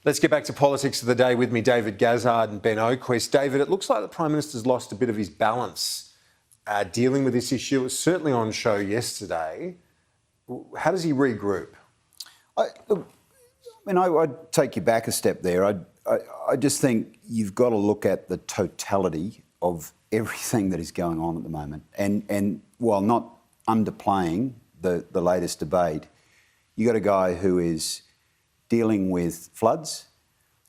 Let's get back to politics of the day. With me, David Gazzard and Ben Oquist. David, it looks like the Prime Minister's lost a bit of his balance dealing with this issue. It was certainly on show yesterday. How does he regroup? I'd take you back a step there. I just think you've got to look at the totality of everything that is going on at the moment. And while not underplaying the latest debate, you got a guy who is dealing with floods,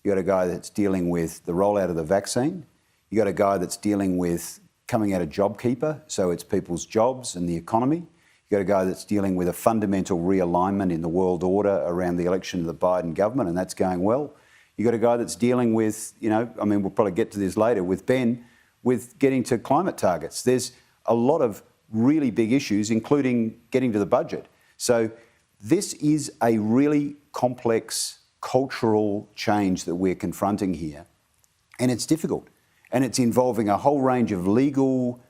you got a guy that's dealing with the rollout of the vaccine, you got a guy that's dealing with coming out of JobKeeper, so it's people's jobs and the economy, you got a guy that's dealing with a fundamental realignment in the world order around the election of the Biden government, and that's going well. You got a guy that's dealing with, we'll probably get to this later with Ben, with getting to climate targets. There's a lot of really big issues, including getting to the budget. So this is a really complex cultural change that we're confronting here, and it's difficult. And it's involving a whole range of legal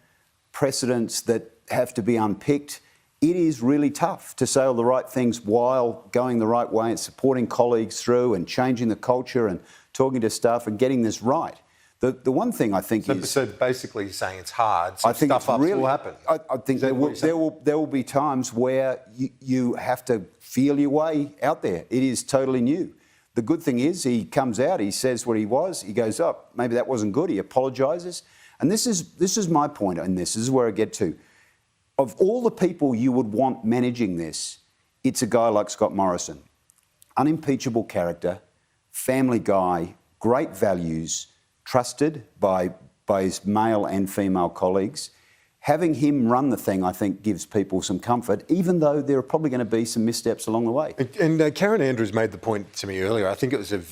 precedents that have to be unpicked. It is really tough to say all the right things while going the right way and supporting colleagues through and changing the culture and talking to staff and getting this right. The one thing I think is... So basically you're saying it's hard, so stuff-ups will happen. I think there will be times where you have to feel your way out there. It is totally new. The good thing is he comes out, he says what he was, he goes up, maybe that wasn't good, he apologises. And this is my point, and this is where I get to. Of all the people you would want managing this, it's a guy like Scott Morrison. Unimpeachable character, family guy, great values, trusted by his male and female colleagues. Having him run the thing, I think, gives people some comfort, even though there are probably going to be some missteps along the way. And Karen Andrews made the point to me earlier. I think it was a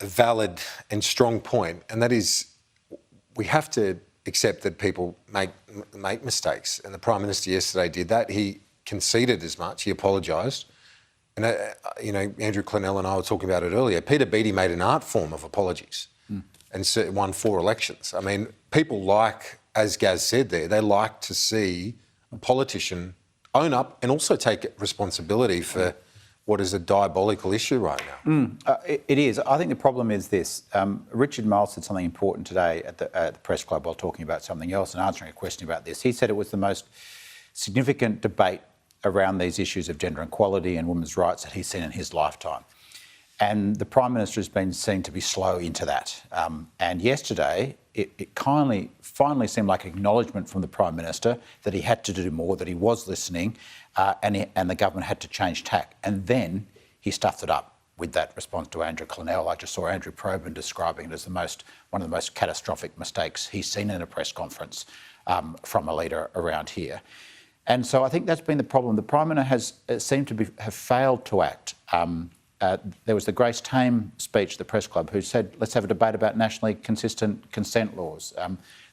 valid and strong point, and that is we have to accept that people make mistakes. And the Prime Minister yesterday did that. He conceded as much. He apologised. And, Andrew Clennell and I were talking about it earlier. Peter Beattie made an art form of apologies and won 4 elections. I mean, people like, as Gaz said there, they like to see a politician own up and also take responsibility for what is a diabolical issue right now. It is. I think the problem is this. Richard Miles said something important today at the Press Club while talking about something else and answering a question about this. He said it was the most significant debate around these issues of gender equality and women's rights that he's seen in his lifetime. And the Prime Minister has been seen to be slow into that. And yesterday, it finally seemed like acknowledgement from the Prime Minister that he had to do more, that he was listening, and the government had to change tack. And then he stuffed it up with that response to Andrew Clennell. I just saw Andrew Probyn describing it as one of the most catastrophic mistakes he's seen in a press conference from a leader around here. And so I think that's been the problem. The Prime Minister has seemed to have failed to act. There was the Grace Tame speech at the Press Club who said, let's have a debate about nationally consistent consent laws.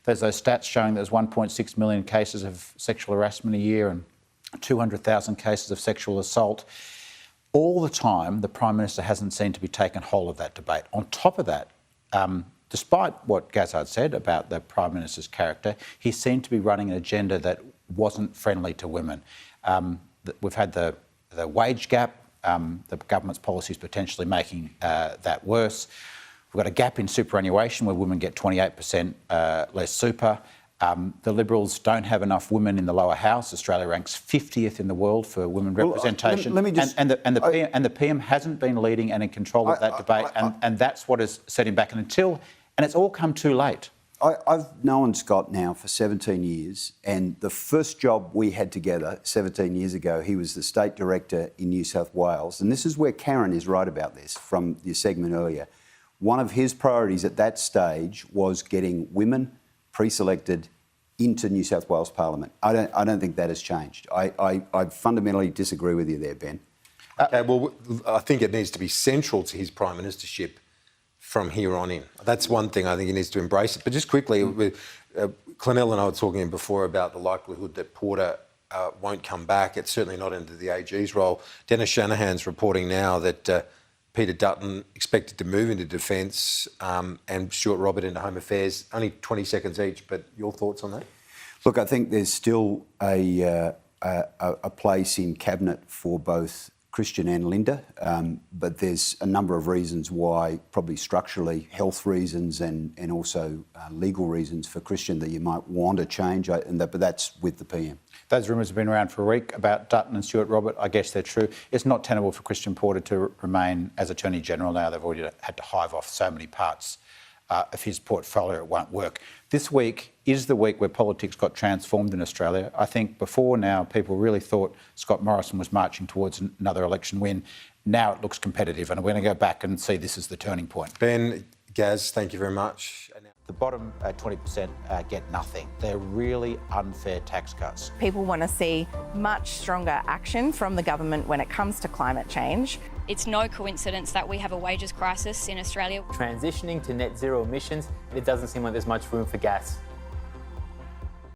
There's those stats showing there's 1.6 million cases of sexual harassment a year and 200,000 cases of sexual assault. All the time, the Prime Minister hasn't seemed to be taken hold of that debate. On top of that, despite what Gazzard said about the Prime Minister's character, he seemed to be running an agenda that wasn't friendly to women. We've had the wage gap. The government's policies potentially making that worse. We've got a gap in superannuation where women get 28% less super. The Liberals don't have enough women in the lower house. Australia ranks 50th in the world for women representation. The PM hasn't been leading and in control of that debate, and that's what has set him back. And it's all come too late. I've known Scott now for 17 years, and the first job we had together 17 years ago, he was the State Director in New South Wales. And this is where Karen is right about this from your segment earlier. One of his priorities at that stage was getting women pre-selected into New South Wales Parliament. I don't think that has changed. I fundamentally disagree with you there, Ben. Okay, well, I think it needs to be central to his Prime Ministership from here on in. That's one thing I think he needs to embrace it. But just quickly, Clennell and I were talking before about the likelihood that Porter won't come back. It's certainly not into the AG's role. Dennis Shanahan's reporting now that Peter Dutton expected to move into Defence and Stuart Robert into Home Affairs. Only 20 seconds each, but your thoughts on that? Look, I think there's still a place in Cabinet for both Christian and Linda, but there's a number of reasons why, probably structurally, health reasons and also legal reasons for Christian that you might want to change, but that's with the PM. Those rumours have been around for a week about Dutton and Stuart Robert. I guess they're true. It's not tenable for Christian Porter to remain as Attorney General now. They've already had to hive off so many parts of his portfolio, it won't work. This week is the week where politics got transformed in Australia. I think before now, people really thought Scott Morrison was marching towards another election win. Now it looks competitive, and we're going to go back and see this as the turning point. Ben, Gaz, thank you very much. The bottom 20% get nothing. They're really unfair tax cuts. People want to see much stronger action from the government when it comes to climate change. It's no coincidence that we have a wages crisis in Australia. Transitioning to net zero emissions, it doesn't seem like there's much room for gas.